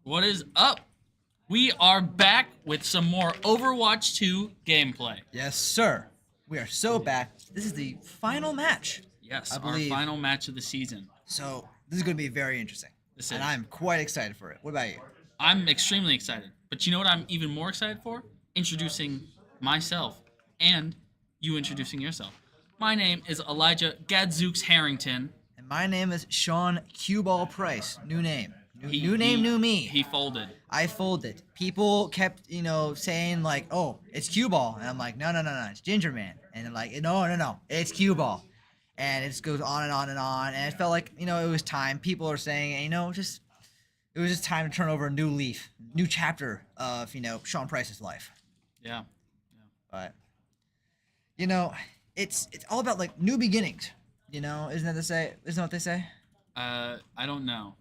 What is up? We are back with some more Overwatch 2 gameplay. Yes, sir. We are so back. This is the final match, Yes, I our believe. final match of the season. So this is going to be very interesting. This and is. I'm quite excited for it. What about you? I'm extremely excited. But you know what I'm even more excited for? Introducing myself and you introducing yourself. My name is Elijah Gadzooks Harrington. And my name is Sean Cueball Price. New name. New name, he, new me. He folded. I folded. People kept, saying like, "Oh, it's Cueball," and I'm like, "No, no, no, no, it's Ginger Man." And they're like, "No, no, no, it's Cueball." And it just goes on and on and on. And it felt like, it was time. People are saying, it was just time to turn over a new leaf, new chapter of, Sean Price's life. Yeah. But, it's all about like new beginnings. Isn't that what they say? I don't know.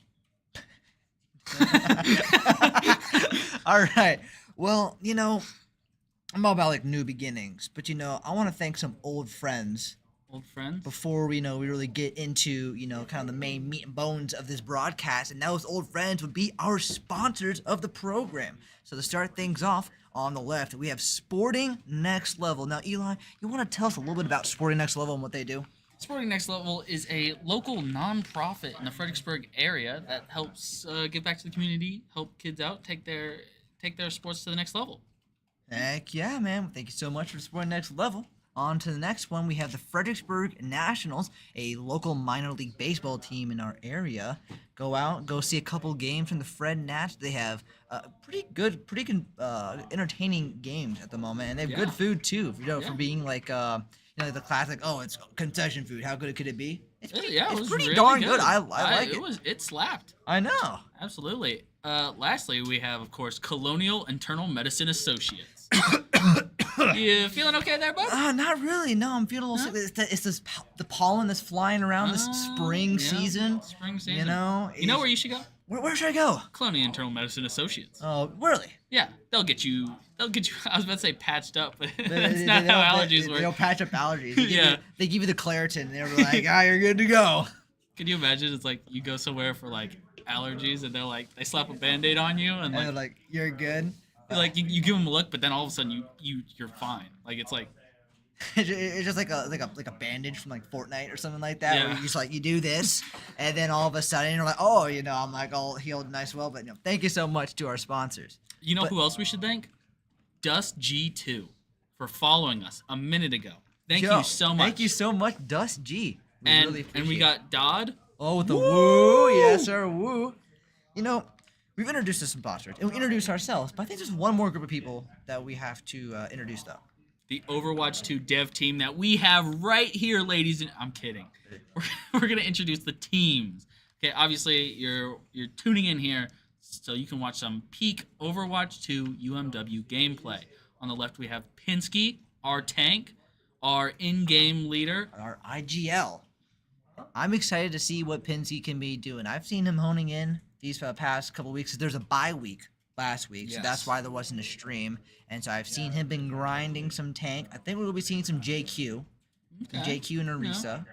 All right. Well, I'm all about like new beginnings, but I want to thank some old friends. Old friends? Before we really get into, kind of the main meat and bones of this broadcast, and those old friends would be our sponsors of the program. So to start things off, on the left, we have Sporting Next Level. Now, Eli, you want to tell us a little bit about Sporting Next Level and what they do? Sporting Next Level is a local nonprofit in the Fredericksburg area that helps give back to the community, help kids out, take their sports to the next level. Heck yeah, man. Thank you so much for Sporting Next Level. On to the next one, we have the Fredericksburg Nationals, a local minor league baseball team in our area. Go out, go see a couple games from the Fred Nats. They have pretty good, entertaining games at the moment, and they have good food too. For being like, the classic. Oh, it's concession food. How good could it be? It's pretty, it it's was pretty really darn good. good. I like it. It slapped. I know. Absolutely. Lastly, we have, of course, Colonial Internal Medicine Associates. You feeling okay there, bud? Not really. No, I'm feeling a little sick. It's the pollen that's flying around this spring season. Spring season. You know where you should go? Where should I go? Colonial Internal Medicine Associates. Oh, really? Yeah, they'll get you. I was about to say patched up, but that's not how allergies work. They don't patch up allergies. They give you the Claritin, and they're like, you're good to go. Can you imagine? It's like you go somewhere for like allergies, and they slap a Band-Aid on you, and they're like, you're good. Like you give them a look, but then all of a sudden you're fine. Like it's like it's just like a bandage from like Fortnite or something like that. Yeah. Where you just like you do this, and then all of a sudden you're like, oh, I'm like all healed nice well. But thank you so much to our sponsors. Who else we should thank? Dust G2 for following us a minute ago. Thank you so much. Thank you so much, Dust G. And we got Dodd. Oh, with the woo, yes sir, woo. We've introduced some sponsors, and we introduced ourselves, but I think there's one more group of people that we have to introduce, though. The Overwatch 2 dev team that we have right here, ladies and... I'm kidding. We're going to introduce the teams. Okay, obviously, you're tuning in here so you can watch some peak Overwatch 2 UMW gameplay. On the left, we have Pinsky, our tank, our in-game leader. Our IGL. I'm excited to see what Pinsky can be doing. I've seen him honing in these past couple weeks. There's a bye week last week, so that's why there wasn't a stream. And so I've seen him been grinding some tank. I think we'll be seeing some JQ, JQ and Orisa. Yeah.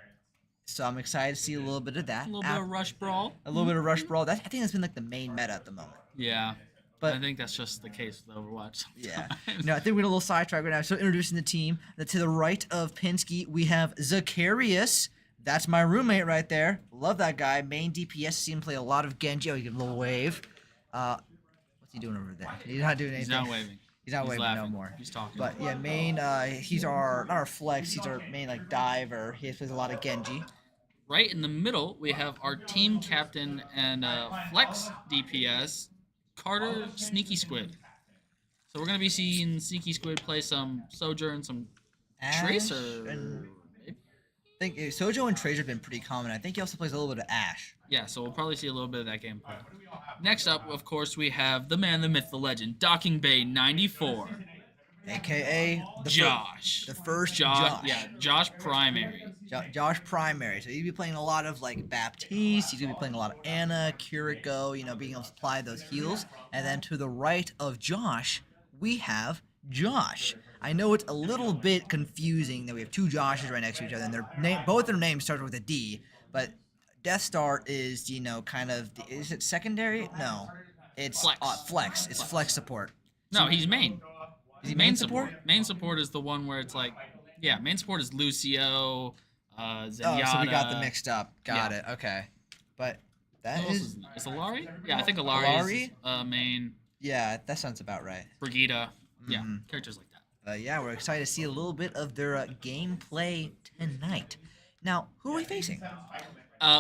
So I'm excited to see a little bit of that. A little bit of Rush Brawl. A little bit of Rush Brawl. I think that's been like the main meta at the moment. Yeah. But I think that's just the case with Overwatch. Yeah. No, I think we're in a little sidetrack right now. So introducing the team. To the right of Pinsky, we have Zacharias. That's my roommate right there. Love that guy. Main DPS. See him play a lot of Genji. Oh, he give a little wave. What's he doing over there? He's not doing anything. He's not waving. He's not waving laughing. no more. He's talking. But yeah, main. He's not our flex. He's our main like diver. He plays a lot of Genji. Right in the middle, we have our team captain and flex DPS, Carter Sneaky Squid. So we're gonna be seeing Sneaky Squid play some Sojourn, some Tracer. I think Sojo and Tracer have been pretty common. I think he also plays a little bit of Ashe. Yeah, so we'll probably see a little bit of that gameplay. Next up, of course, we have the man, the myth, the legend, Docking Bay 94. A.K.A. Josh. The first Josh. Yeah, Josh Primary. Josh Primary. So he'd be playing a lot of, like, Baptiste. He's going to be playing a lot of Anna, Kiriko, being able to supply those heals. And then to the right of Josh, we have Josh. I know it's a little bit confusing that we have two Joshes right next to each other, and both their names start with a D, but Death Star is, kind of, is it secondary? No. It's Flex. flex. It's flex support. No, he's main. Is he main support? Main support is the one where it's like, yeah, main support is Lucio, Zenyatta. Oh, so we got them mixed up. Got Yeah. it. Okay. But that Who else is is in there? Is Alari? Yeah, I think Alari is main. yeah, that sounds about right. Brigitte. Yeah, characters like that. Yeah, we're excited to see a little bit of their gameplay tonight. Now, who are we facing?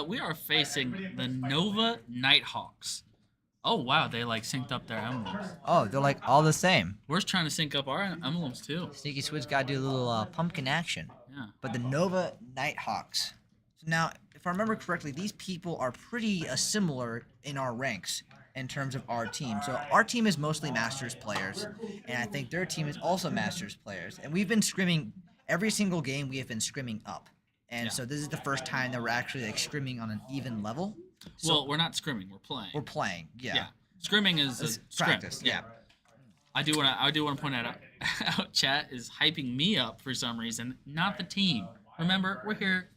We are facing the Nova Nighthawks. Oh wow, they like synced up their emblems. Oh, they're like all the same. We're trying to sync up our emblems too. Sneaky Switch got to do a little pumpkin action. Yeah. But the Nova Nighthawks. Now, if I remember correctly, these people are pretty similar in our ranks in terms of our team. So our team is mostly Masters players, and I think their team is also Masters players. And we've been scrimming every single game. We have been scrimming up, and Yeah. so this is the first time that we're actually like scrimming on an even level. So Well, we're not scrimming. We're playing. we're playing. Yeah. Yeah. Scrimming is It's a scrim. practice. Yeah. I do want to point out chat is hyping me up for some reason, not the team. Remember, we're here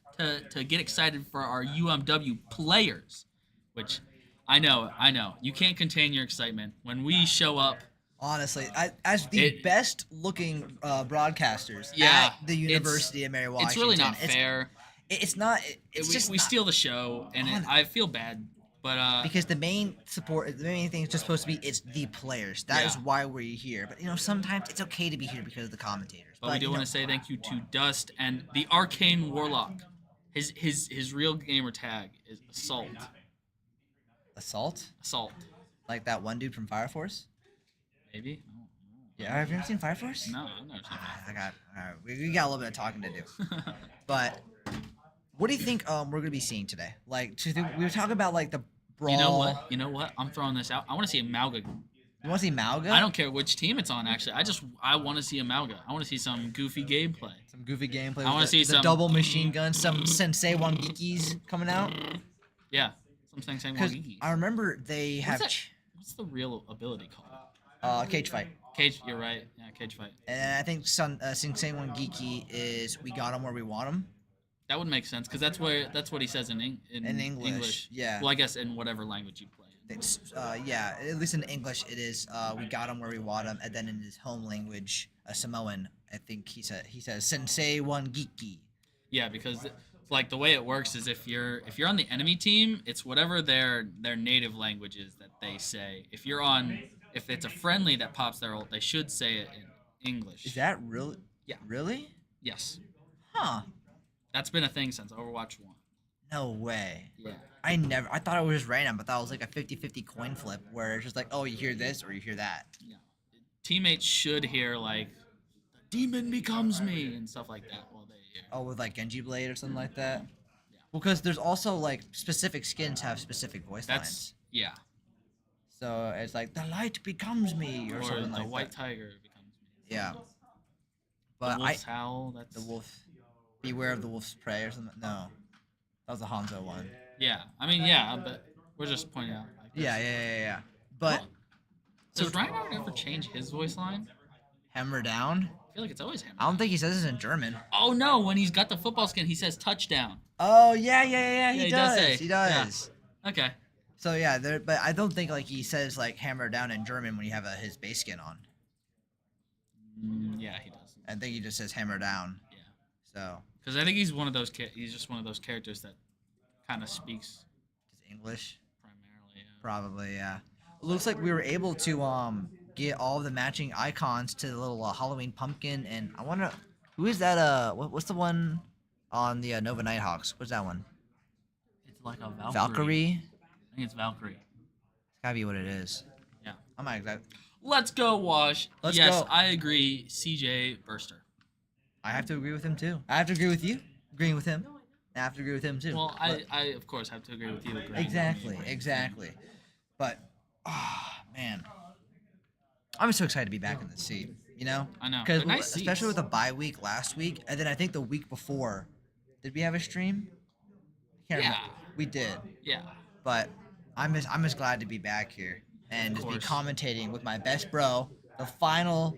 to get excited for our UMW players, which I know you can't contain your excitement when we show up. Honestly, as the best looking broadcasters Yeah, at the University of Mary Washington, It's really not fair. It's not. It's we, just we not. steal the show, and I feel bad, but Because the main thing is just supposed to be it's the players. That is Yeah. why we're here. But sometimes it's okay to be here because of the commentators. But we do want to say thank you to Dust and the Arcane Warlock. His real gamer tag is Assault. Assault, like that one dude from Fire Force. Maybe. Yeah, have you ever seen Fire Force? No, I've never seen that. All right. We got a little bit of talking to do. But what do you think we're gonna be seeing today? Like, we were talking about like the brawl. You know what? I'm throwing this out. I want to see a Malga. You want to see Malga? I don't care which team it's on. Actually, I want to see a Malga. I want to see some goofy gameplay. Some goofy gameplay. I want to see the some double machine gun, some Sensei Wangikis coming out. Yeah, something saying Because Wagigi. I remember they have What's the real ability called? cage fight. Cage. You're right. Yeah, cage fight. And I think Sensei Wangiki is we got him where we want him. That would make sense because that's what he says in English. Yeah. Well, I guess in whatever language you play. It's, yeah, at least in English it is we got him where we want him, and then in his home language, Samoan, I think he says Sensei Wangiki. Yeah, because like the way it works is if you're on the enemy team, it's whatever their native language is that they say. If it's a friendly that pops their ult, they should say it in English. Is that really? Yeah. Really? Yes. Huh. That's been a thing since Overwatch 1. No way. Yeah. I thought it was just random, but that was like a 50-50 coin flip where it's just like, oh, you hear this or you hear that. Yeah. Teammates should hear like the demon becomes me and stuff like that while they hear. Oh, with like Genji Blade or something like that? Yeah. Well, because there's also like specific skins have specific voice lines. Yeah. So it's like the light becomes me or something the like white that. tiger becomes me. Yeah. The But wolf's howl, that's the wolf, beware of the wolf's prey or something. No, that was the Hanzo one. Yeah. I mean, yeah, but we're just pointing out. Like, Yeah. But does Reinhardt ever change his voice line? hammer down. I feel like it's always hammer. I don't think he says this in German. Oh no! When he's got the football skin, he says touchdown. Oh yeah. Yeah, He he does does. say, He does. Okay. So yeah, but I don't think like he says like hammer down in German when you have his base skin on. Yeah, he does. I think he just says hammer down. Yeah. So Because I think he's one of those. He's just one of those characters that kind of speaks just English. primarily. Yeah. Probably, yeah. It looks like we were able to get all of the matching icons to the little Halloween pumpkin, and I wonder who is that? What's the one on the Nova Nighthawks? What's that one? It's like a Valkyrie. Valkyrie. I think it's Valkyrie. It's gotta be what it is. Yeah. I'm not exact. Let's go, Wash. Let's yes, go. I agree. CJ Burster. I have to agree with him too. I have to agree with you. Agreeing with him. I have to agree with him too. Well, But- I of course have to agree with you. Exactly. But, man, I'm so excited to be back in the seat. You know? I know. Because They're nice especially seats. with the bye week last week, and then I think the week before, did we have a stream? I can't Yeah. remember. We did. Yeah. But I'm just glad to be back here and just be course. commentating with my best bro, the final,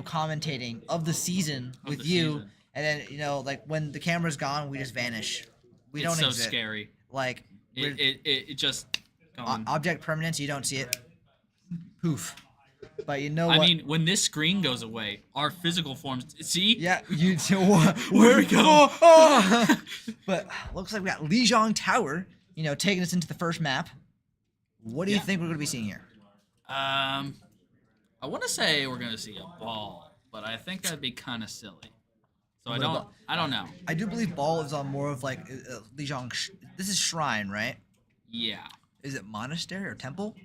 commentating of the season Of with the you. season. And then, like when the camera's gone, we just vanish. We It's don't so exist. scary. Like we're- It just. Gone. object permanence, you don't see it. poof. But you know I what? mean, when this screen goes away, our physical forms. See? Yeah, you Where'd we go? But looks like we got Lijiang Tower, taking us into the first map. What do you think we're going to be seeing here? I want to say we're gonna see a ball, but I think that'd be kind of silly. So I don't know. I do believe ball is on more of like Lijiang. This is shrine, right? Yeah. Is it monastery or temple?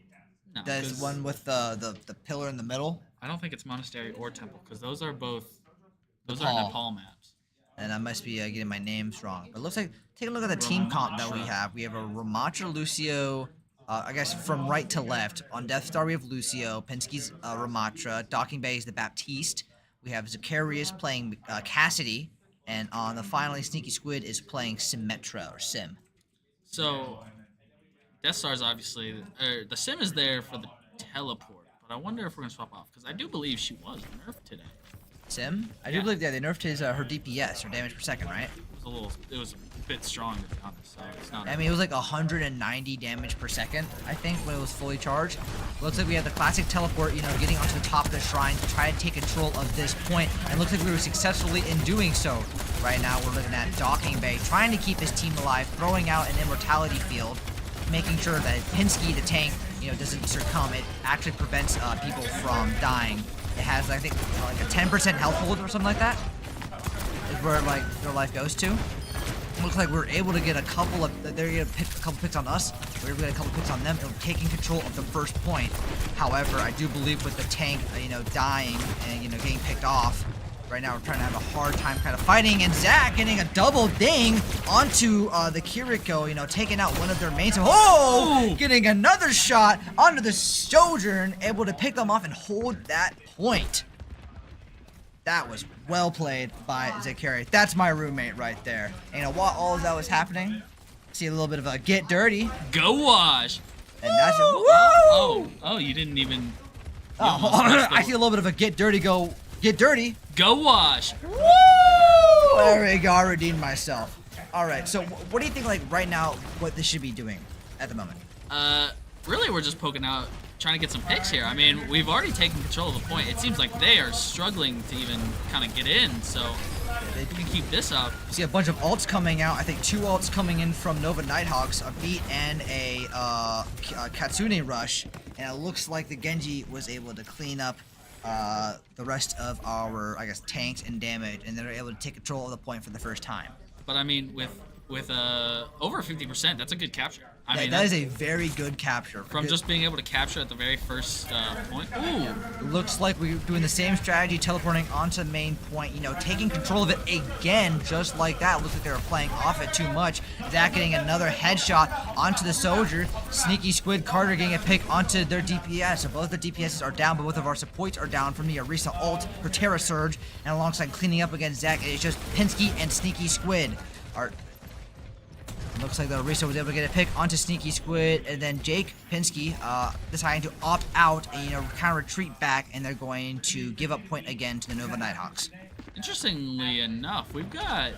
No. That's 'Cause one with the pillar in the middle. I don't think it's monastery or temple because those are both. Those Nepal. are Nepal maps. And I must be getting my names wrong. But it looks like, take a look at the team comp that we have. We have a Ramacha, Lucio, I guess from right to left. On Death Star, we have Lucio. Penske's Ramacha. Docking Bay is the Baptiste. We have Zacharias playing Cassidy. And on the finally, Sneaky Squid is playing Symmetra or Sim. So, Death Star's obviously. The Sim is there for the teleport, but I wonder if we're gonna swap off because I do believe she was nerfed today. Sim? I do believe, they nerfed her DPS, her damage per second, right? It was a bit strong to be honest. So it's not. I mean, it was like 190 damage per second, I think, when it was fully charged. Looks like we have the classic teleport, getting onto the top of the shrine to try to take control of this point, and looks like we were successfully in doing so. Right now, we're looking at Docking Bay, trying to keep his team alive, throwing out an immortality field, making sure that Pinsky, the tank, doesn't succumb. It actually prevents people from dying. It has, I think, like a 10% health hold or something like that. Is where their life goes to. Looks like we're able to get a couple of. They're gonna pick a couple picks on us. We're able to get a couple picks on them, and we're taking control of the first point. However, I do believe with the tank, dying and getting picked off. Right now, we're trying to have a hard time kind of fighting, and Zach getting a double ding onto the Kiriko, taking out one of their mains. Oh! Getting another shot onto the Sojourn, able to pick them off and hold that point. That was well played by Zakari. That's my roommate right there. And while all of that was happening, see a little bit of a get dirty. Go wash. And that's it. Oh, you didn't even. I see a little bit of a get dirty. Get dirty. Go wash. Woo! There we go. I redeemed myself. All right. So, what do you think, right now, what this should be doing at the moment? Really, we're just poking out, trying to get some picks here. I mean, we've already taken control of the point. It seems like they are struggling to even kind of get in. So, if we can keep this up. See a bunch of ults coming out. I think 2 ults coming in from Nova Nighthawks, a beat and a Katsune Rush. And it looks like the Genji was able to clean up the rest of our, I guess, tanks and damage, and they're able to take control of the point for the first time. But I mean, with over 50%, that's a good capture. I mean, that is a very good capture. From just being able to capture at the very first point. Ooh. Looks like we're doing the same strategy, teleporting onto the main point, taking control of it again, just like that. Looks like they were playing off it too much. Zach getting another headshot onto the Soldier. Sneaky Squid Carter getting a pick onto their DPS. So both the DPSs are down, but both of our supports are down from the Arisa ult, her Terra Surge, and alongside cleaning up against Zach, it's just Pinsky and Sneaky Squid. Looks like the Arisa was able to get a pick onto Sneaky Squid, and then Jake Pinsky deciding to opt out and kind of retreat back, and they're going to give up point again to the Nova Nighthawks. Interestingly enough, we've got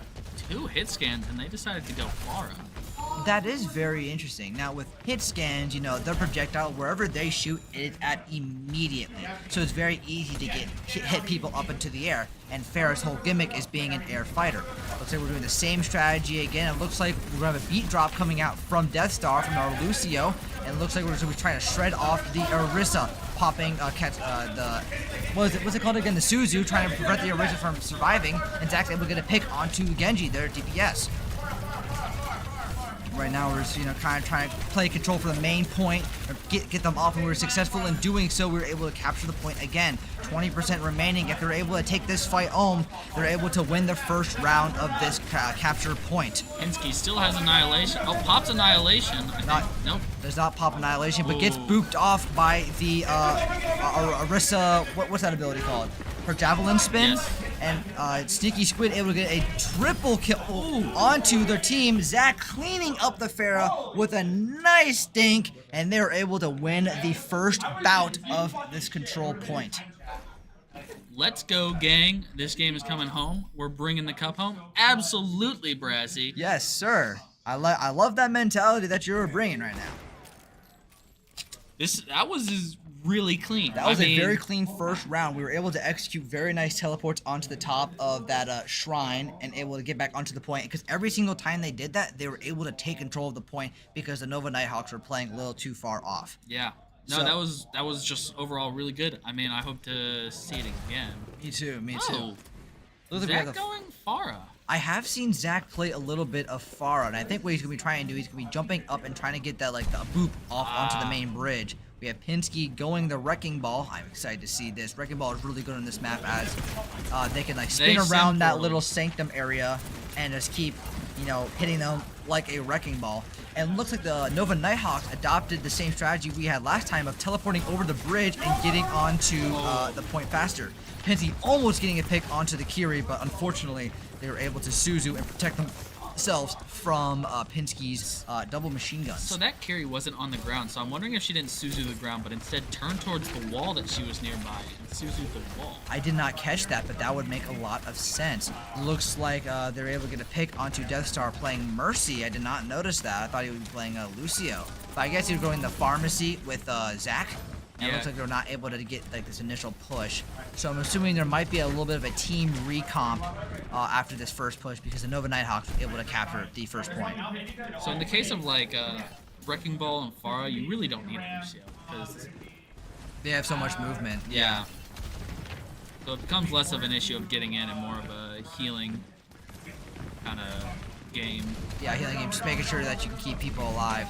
2 hit scans, and they decided to go Pharah. That is very interesting. Now with hit scans, their projectile, wherever they shoot, it's at immediately. So it's very easy to hit people up into the air. And Farah's whole gimmick is being an air fighter. Looks like we're doing the same strategy again. It looks like we're going to have a beat drop coming out from Death Star, from our Lucio. And it looks like we're going to be trying to shred off the Arisa, popping what's it called again? The Suzu, trying to prevent the Arisa from surviving. And Zach's able to get a pick onto Genji, their DPS. Right now, we're just, kind of trying to play control for the main point, or get them off, and we were successful in doing so. We were able to capture the point again. 20% remaining. If they're able to take this fight home, they're able to win the first round of this capture point. Pinsky still has Annihilation. Oh, pops Annihilation. Nope. Does not pop Annihilation, but gets booped off by the Arisa. What's that ability called? Her Javelin Spin. Yes. And Sneaky Squid able to get a triple kill onto their team. Zach cleaning up the Pharah with a nice dink, and they were able to win the first bout of this control point. Let's go, gang. This game is coming home. We're bringing the cup home. Absolutely, Brassy. Yes, sir. I love that mentality that you're bringing right now. That was really clean. That was a very clean first round. We were able to execute very nice teleports onto the top of that shrine and able to get back onto the point. Because every single time they did that, they were able to take control of the point because the Nova Nighthawks were playing a little too far off. Yeah. No, So- that was just overall really good. I mean, I hope to see it again. Me too. Me too. Oh, Looks is like we have that the- going Farah? I have seen Zach play a little bit of Farah, and I think what he's gonna be trying to do, he's gonna be jumping up and trying to get that like the boop off onto the main bridge. We have Pinsky going the Wrecking Ball. I'm excited to see this. Wrecking Ball is really good on this map as they can like spin around that little sanctum area and just keep, hitting them like a Wrecking Ball. And it looks like the Nova Nighthawks adopted the same strategy we had last time of teleporting over the bridge and getting onto the point faster. Pinsky almost getting a pick onto the Kiri, but unfortunately they were able to Suzu and protect themselves from Pinsky's double machine guns. So that carry wasn't on the ground, so I'm wondering if she didn't Suzu the ground, but instead turned towards the wall that she was nearby and Suzu the wall. I did not catch that, but that would make a lot of sense. Looks like they're able to get a pick onto Death Star playing Mercy. I did not notice that. I thought he would be playing Lucio. But I guess he was going the pharmacy with Zach. And it looks like they're not able to get like this initial push. So I'm assuming there might be a little bit of a team recomp after this first push because the Nova Nighthawks were able to capture the first point. So in the case of like Wrecking Ball and Farah, you really don't need a Lucio because They have so much movement. yeah. So it becomes less of an issue of getting in and more of a healing kind of game. Yeah, healing game, just making sure that you can keep people alive.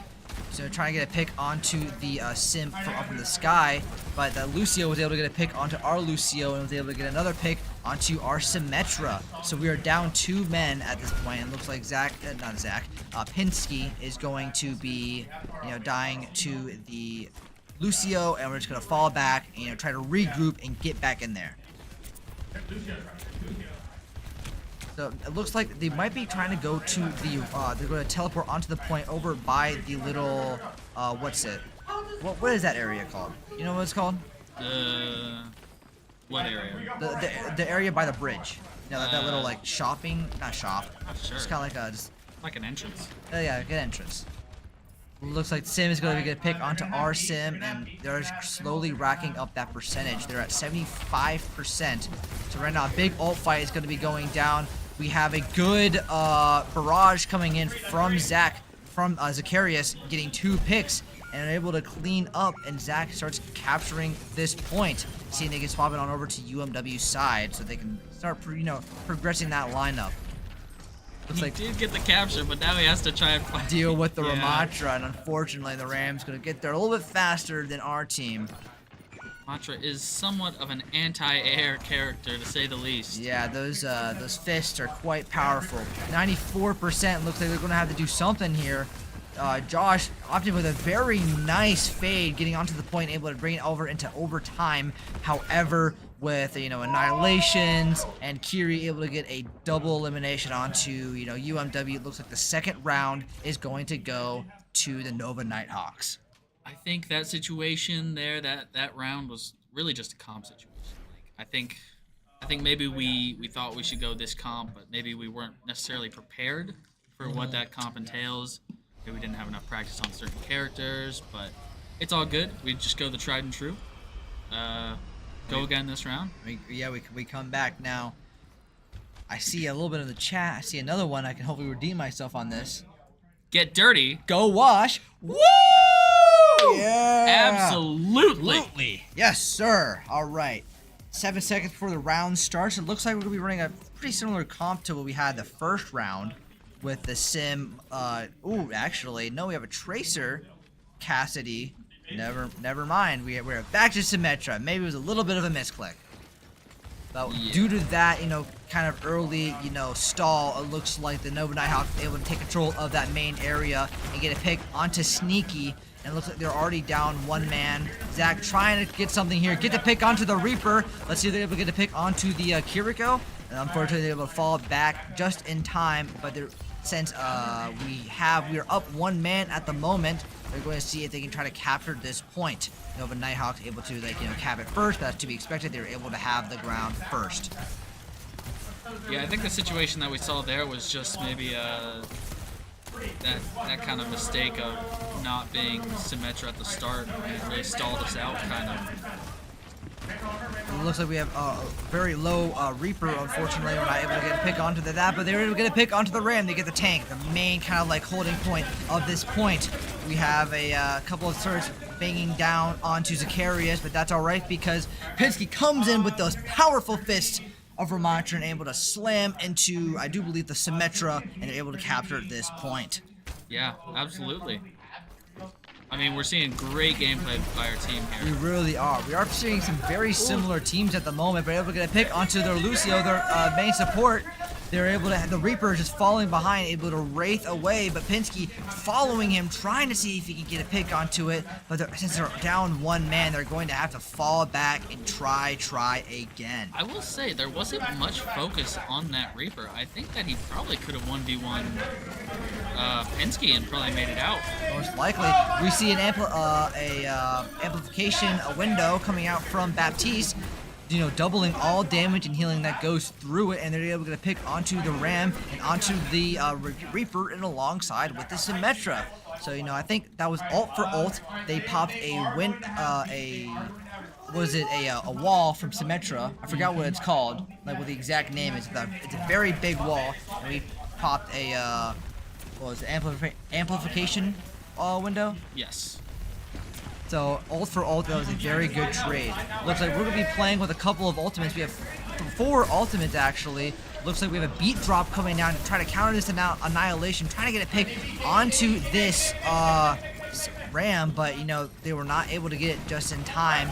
So trying to get a pick onto the Sim from up in the sky, but Lucio was able to get a pick onto our Lucio and was able to get another pick onto our Symmetra. So we are down 2 men at this point. It looks like Pinsky is going to be, dying to the Lucio, and we're just gonna fall back and try to regroup and get back in there. So it looks like they might be trying to go to the, they're going to teleport onto the point over by the little, what's it? What is that area called? You know what it's called? What area? The area by the bridge. That little like shopping, not shop. Sure. It's kind of like Like an entrance. yeah, good entrance. Looks like Sim is going to get a pick onto our Sim, and they're slowly racking up that percentage. They're at 75%. So right now, a big ult fight is going to be going down. We have a good barrage coming in from Zach, from Zacharias, getting 2 picks, and able to clean up, and Zach starts capturing this point. Seeing they can swap it on over to UMW's side, so they can start, progressing that lineup. Looks He like did get the capture, but now he has to try and fight. deal with the Yeah. Ramatra, and unfortunately the Rams gonna get there a little bit faster than our team. Matra is somewhat of an anti-air character, to say the least. Yeah, those fists are quite powerful. 94% looks like they're gonna have to do something here. Josh opting with a very nice fade, getting onto the point, able to bring it over into overtime. However, with annihilations and Kiri able to get a double elimination onto UMW, it looks like the second round is going to go to the Nova Nighthawks. I think that situation there, that round was really just a comp situation. Like, I think maybe we thought we should go this comp, but maybe we weren't necessarily prepared for what that comp entails. Maybe we didn't have enough practice on certain characters, but it's all good. We just go the tried and true. Go again this round. We come back now. I see a little bit of the chat. I see another one. I can hopefully redeem myself on this. Get dirty. Go wash. Woo! Yeah. Absolutely. Yes, sir. All right. 7 seconds before the round starts. It looks like we're going to be running a pretty similar comp to what we had the first round with the Sim. Actually, no, we have a Tracer, Cassidy. Never mind. We're back to Symmetra. Maybe it was a little bit of a misclick. But due to that, kind of early, stall, it looks like the Nova Nighthawks were able to take control of that main area and get a pick onto Sneaky. And it looks like they're already down 1 man. Zach trying to get something here. Get the pick onto the Reaper. Let's see if they're able to get a pick onto the Kiriko. And unfortunately, they're able to fall back just in time. But since we're up 1 man at the moment, they're going to see if they can try to capture this point. Nova Nighthawks able to cap it first. That's to be expected. They were able to have the ground first. Yeah, I think the situation that we saw there was just maybe That kind of mistake of not being Symmetra at the start really stalled us out, kind of. It looks like we have a very low Reaper. Unfortunately, we're not able to get a pick onto that, but they were able to get a pick onto the Ram. They get the tank, the main kind of like holding point of this point. We have a couple of turrets banging down onto Zacharias, but that's all right because Pinsky comes in with those powerful fists of Ramontra and able to slam into, I do believe, the Symmetra, and they're able to capture this point. Yeah, absolutely. I mean, we're seeing great gameplay by our team We here. really are. We are seeing some very similar teams at the moment, but able to get a pick onto their Lucio, their main support. They're able to have the Reaper just falling behind, able to wraith away, but Pinsky following him, trying to see if he can get a pick onto it. But since they're down one man, they're going to have to fall back and try again. I will say, there wasn't much focus on that Reaper. I think that he probably could have 1v1 Pinsky and probably made it out. Most likely, we see an amplification, a window coming out from Baptiste, you know, doubling all damage and healing that goes through it, and they're able to get a pick onto the Ram and onto the Reaper and alongside with the Symmetra. So, you know, I think that was ult for ult. They popped a wall from Symmetra. I forgot what it's called, like what the exact name is. It's a very big wall, and we popped a amplification window. Yes. So ult for ult, that was a very good trade. Looks like we're gonna be playing with a couple of ultimates. We have 4 ultimates actually. Looks like we have a beat drop coming down to try to counter this annihilation, trying to get a pick onto this Ram, but you know they were not able to get it just in time.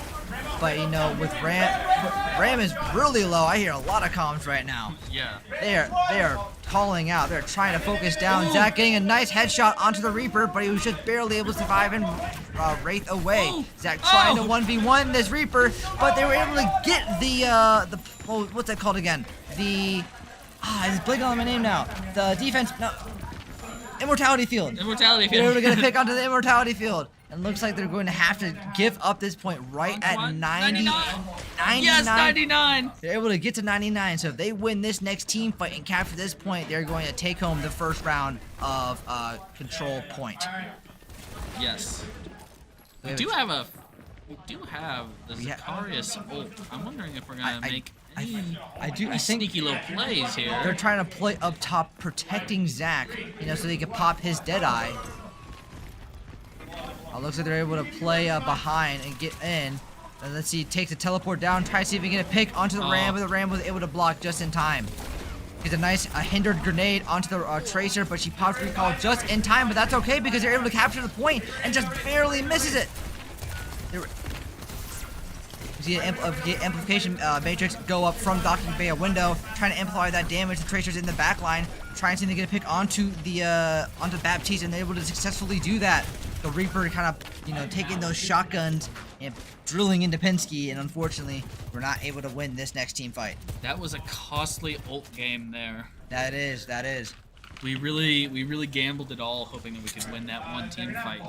But you know with Ram is really low. I hear a lot of comms right now. Yeah. They are calling out. They're trying to focus down. Zach getting a nice headshot onto the Reaper, but he was just barely able to survive and wraith away. Zach trying to 1v1 this Reaper, but they were able to get the what's that called again? It's blanking on my name now. The defense, no, Immortality Field. Immortality They're able Field. to get a pick onto the Immortality Field. And looks like they're going to have to give up this point right at 99. Yes, 99. They're able to get to 99, so if they win this next team fight and capture this point, they're going to take home the first round of control point. Yes. We do have the Zacharias ult. I'm wondering if we're gonna make any I think sneaky little plays here. they're trying to play up top, protecting Zach, you know, so they can pop his Deadeye. Looks like they're able to play behind and get in. And let's see, takes the teleport down, try to see if he can get a pick onto the Ram, but the Ram was able to block just in time. Gets a nice hindered grenade onto the Tracer, but she pops recall just in time, but that's okay because they're able to capture the point and just barely misses it. You see an amplification matrix go up from docking bay a window, trying to amplify that damage. The Tracer's in the back line, trying to get a pick onto onto Baptiste, and they're able to successfully do that. The Reaper kind of, you know, taking those shotguns and drilling into Pinsky, and unfortunately, we're not able to win this next team fight. That was a costly ult game there. That is. We really gambled it all, hoping that we could win that one team fight.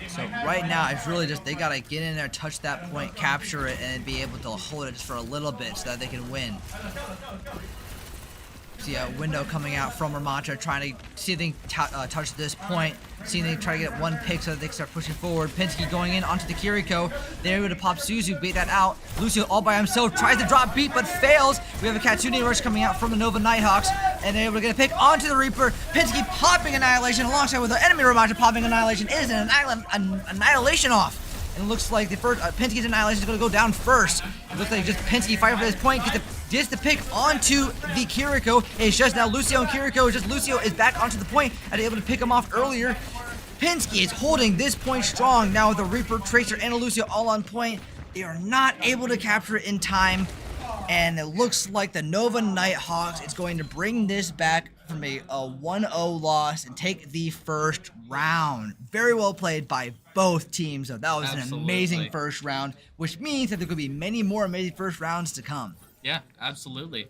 So right now, it's really just they gotta get in there, touch that point, capture it, and be able to hold it just for a little bit so that they can win. See a window coming out from Ramontra, trying to see if they can touch this point. Seeing they try to get one pick so that they can start pushing forward. Pinsky going in onto the Kiriko. They're able to pop Suzu, bait that out. Lucio all by himself tries to drop beat but fails. We have a Katsune rush coming out from the Nova Nighthawks, and they're able to get a pick onto the Reaper. Pinsky popping Annihilation alongside with the enemy Ramontra popping Annihilation. It is an Annihilation off. And it looks like the first Pinsky's Annihilation is going to go down first. It looks like just Pinsky fighting for this point, gets the pick onto the Kiriko. It's just now Lucio and Kiriko. Just Lucio is back onto the point and able to pick him off earlier. Pinsky is holding this point strong now with the Reaper, Tracer, and a Lucio all on point. They are not able to capture it in time. And it looks like the Nova Nighthawks is going to bring this back from a 1-0 loss and take the first round. Very well played by both teams. So that was an amazing first round, which means that there could be many more amazing first rounds to come. Yeah, absolutely.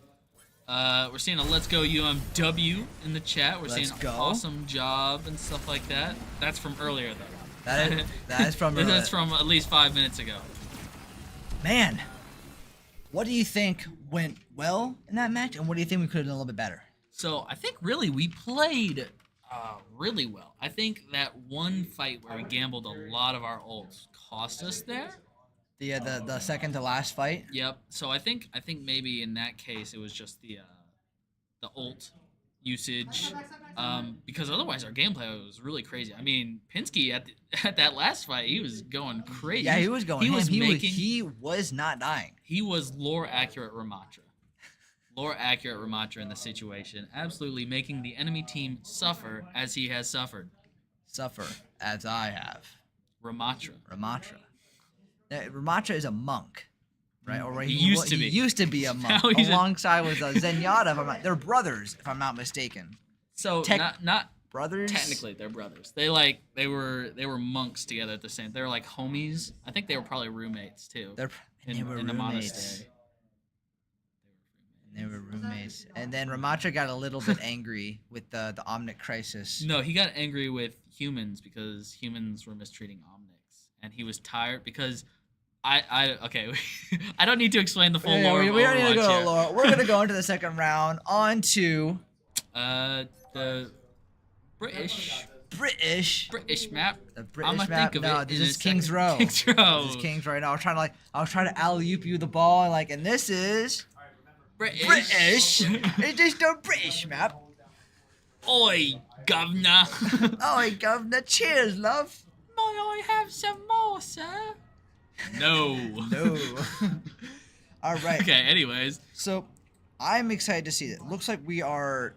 We're seeing a Let's Go UMW in the chat. We're seeing awesome job and stuff like that. That's from earlier, though. That is from earlier. That's from at least 5 minutes ago. Man, what do you think went well in that match, and what do you think we could have done a little bit better? So I think really we played really well. I think that one fight where we gambled a lot of our ults cost us there. The second to last fight. Yep. So I think maybe in that case it was just the ult usage, because otherwise our gameplay was really crazy. I mean, Pinsky at that last fight, he was going crazy. Yeah, he was going. He was not dying. He was lore accurate Ramatra. Lore accurate Ramatra in the situation, absolutely making the enemy team suffer as he has suffered. Suffer as I have. Ramatra. Now, Ramatra is a monk, right? Or He used to be. He used to be a monk Now he's alongside with Zenyatta. They're brothers, if I'm not mistaken. So not brothers. technically they're brothers. They were monks together at the same. They were like homies. I think they were probably roommates too. They were in the roommates. monastery. They were roommates. And then Ramatra got a little bit angry with the Omnic crisis. No, he got angry with humans because humans were mistreating Omnics, and he was tired because okay. I don't need to explain the full lore. We don't need to go here. to lore. We're gonna go into the second round. On to the British map. The British I'ma map. think of No, it this in is a King's second. Row. King's Row. This is King's Row. I was trying to alley-oop you the ball, and this is British. It is the British map. Oi, governor. Oh, governor, cheers, love. May I have some more, sir? No. No. All right. Okay, anyways. So, I'm excited to see it. Looks like we are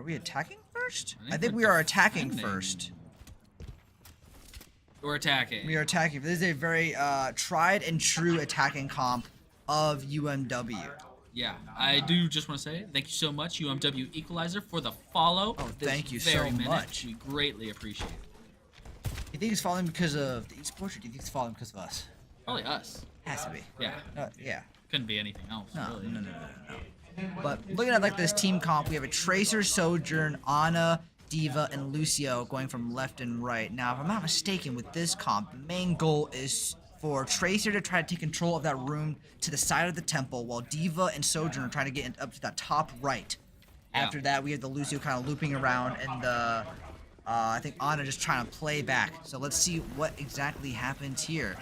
we attacking first? I think we are attacking first. We're attacking. We are attacking. This is a very tried and true attacking comp of UMW. Yeah, I do just want to say thank you so much, UMW Equalizer, for the follow. Oh, thank you very so minute. much. We greatly appreciate it. Do you think he's following because of the esports, or do you think he's following because of us? Probably us. Has to be. Yeah. Yeah. Couldn't be anything else. No, really. no. But looking at this team comp, we have a Tracer, Sojourn, Ana, Diva, and Lucio going from left and right. Now, if I'm not mistaken, with this comp, the main goal is for Tracer to try to take control of that room to the side of the temple, while Diva and Sojourn are trying to get up to that top right. Yeah. After that, we have the Lucio kind of looping around, and I think Ana just trying to play back. So let's see what exactly happens here.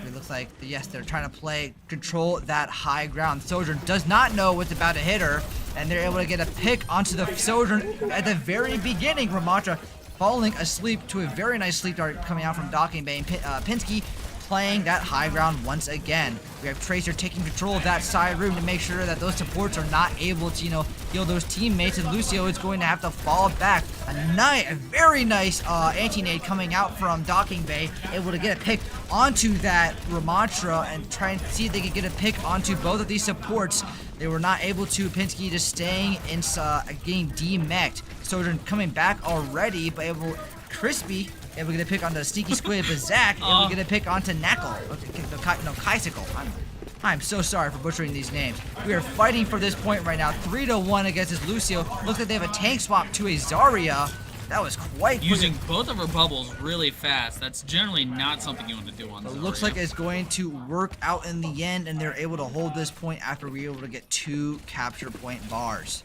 It looks like, yes, they're trying to control that high ground. Sojourn does not know what's about to hit her, and they're able to get a pick onto the Sojourn at the very beginning. Ramatra falling asleep to a very nice sleep dart coming out from Docking Bay, and Pinsky playing that high ground once again. We have Tracer taking control of that side room to make sure that those supports are not able to, heal those teammates, and Lucio is going to have to fall back. A very nice anti-nade coming out from Docking Bay, able to get a pick onto that Ramatra and trying to see if they could get a pick onto both of these supports. They were not able to. Pinsky just staying inside, getting demech'd. Sojourn coming back already, but Crispy able to get a pick onto Sneaky Squid, but Zach able to get a pick onto Knuckle. Kysicle. I'm so sorry for butchering these names. We are fighting for this point right now. 3-1 against this Lucio. Looks like they have a tank swap to a Zarya. That was quite using both of her bubbles really fast. That's generally not something you want to do on Zarya. It looks like it's going to work out in the end, and they're able to hold this point after we were able to get 2 capture point bars.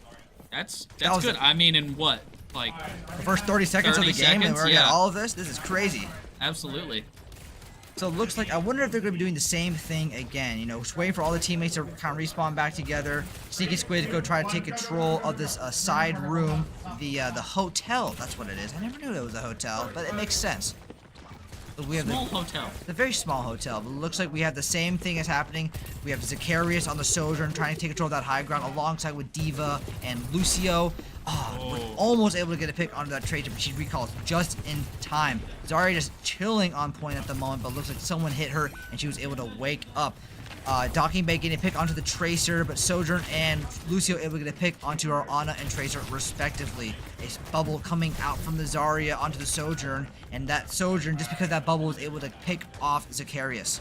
That's good. I mean, in what? Like the first 30 seconds of the game, and we're gonna get all of this. This is crazy. Absolutely. So it looks like, I wonder if they're gonna be doing the same thing again. Just waiting for all the teammates to kind of respawn back together. Sneaky Squid to go try to take control of this side room, the hotel. That's what it is. I never knew it was a hotel, but it makes sense. We have small hotel. The very small hotel. But it looks like we have the same thing as happening. We have Zacharias on the Sojourn trying to take control of that high ground alongside with Diva and Lucio. We're almost able to get a pick onto that Tracer, but she recalls just in time. Zarya just chilling on point at the moment, but looks like someone hit her and she was able to wake up. Docking Bay getting a pick onto the Tracer, but Sojourn and Lucio able to get a pick onto our Ana and Tracer respectively. A bubble coming out from the Zarya onto the Sojourn, and that Sojourn, just because that bubble, was able to pick off Zacharias.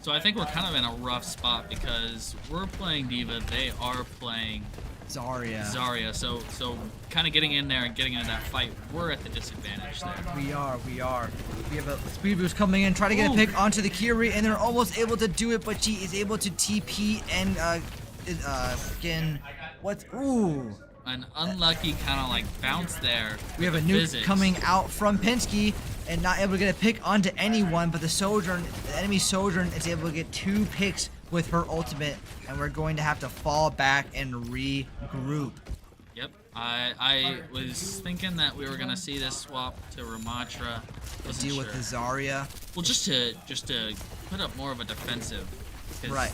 So I think we're kind of in a rough spot because we're playing Diva, they are playing Zarya. So kind of getting in there and getting into that fight, we're at the disadvantage there. We are. We have a speed boost coming in, trying to get a pick onto the Kiri, and they're almost able to do it, but she is able to TP and an unlucky kind of like bounce there. We have a with nuke physics. coming out from Pinsky and not able to get a pick onto anyone, but the enemy Sojourn is able to get 2 picks with her ultimate, and we're going to have to fall back and regroup. Yep. I was thinking that we were gonna see this swap to Ramatra. Wasn't Deal sure. with the Zarya. Well, just to put up more of a defensive. 'Cause, Right.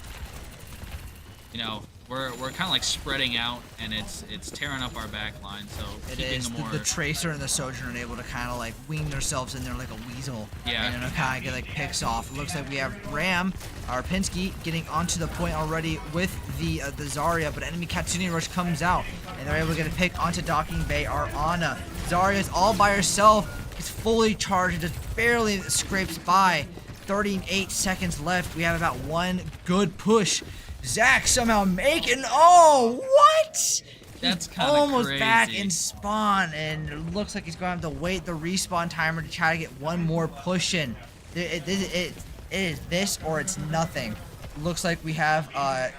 You know, we're kind of like spreading out, and it's tearing up our back line. So It keeping is. a more The Tracer and the Sojourn are able to kind of like wing themselves in there like a weasel. Yeah. And then kind of get like picks off. It looks like we have Ram, our Pinsky, getting onto the point already with the Zarya, but enemy Katsuni Rush comes out, and they're able to get a pick onto Docking Bay. Our Ana. Zarya's all by herself. It's fully charged and just barely scrapes by. 38 seconds left. We have about 1 good push. Zach somehow making. Oh, what? That's kind of Almost crazy. back in spawn, and it looks like he's going to have to wait the respawn timer to try to get 1 more push in. It is this or it's nothing. Looks like we have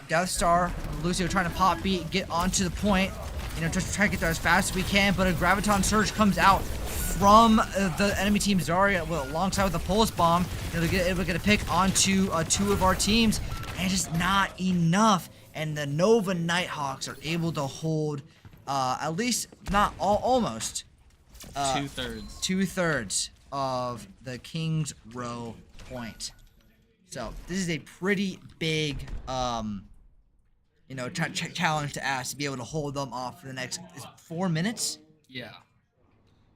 Death Star, Lucio trying to pop beat, get onto the point, you know, just try to get there as fast as we can, but a Graviton Surge comes out from the enemy team Zarya, well, alongside with the Pulse Bomb, able to get a pick onto 2 of our teams, and just not enough. And the Nova Nighthawks are able to hold, at least not all, almost 2/3. 2/3 of the King's Row point. So this is a pretty big, you know, challenge to ask to be able to hold them off for the next 4 minutes. Yeah.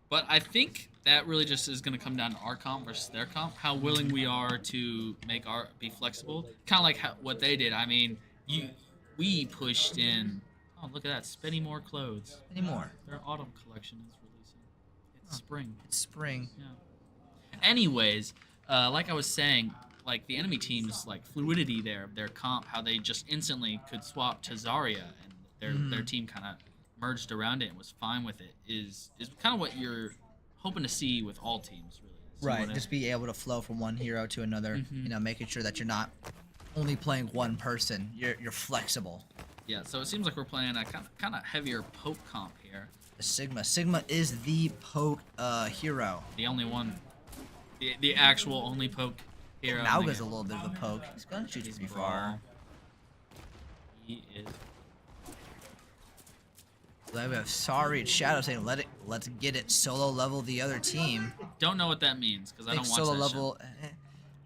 But I think that really just is going to come down to our comp versus their comp. How willing we are to be flexible. Kind of like what they did. I mean, we pushed in. Oh, look at that! Spinning more clothes. Anymore. Their autumn collection is releasing. It's spring. It's spring. Yeah. Anyways, like I was saying, like the enemy team's like fluidity there, their comp, how they just instantly could swap to Zarya, and their team kind of merged around it and was fine with it. Is kind of what you're hoping to see with all teams, really. See Right. what Just be able to flow from one hero to another. Mhm. You know, making sure that you're not only playing one person. You're flexible. Yeah. So it seems like we're playing a kind of heavier poke comp here. The Sigma. Sigma is the poke hero. The only one, the actual only poke hero. in the Nauga's a game. little bit of a poke. His gun shoots He's pretty brawl. far. He is. Then we have Sorry and Shadow saying, let's get it. Solo level the other team. Don't know what that means because I don't watch solo that level.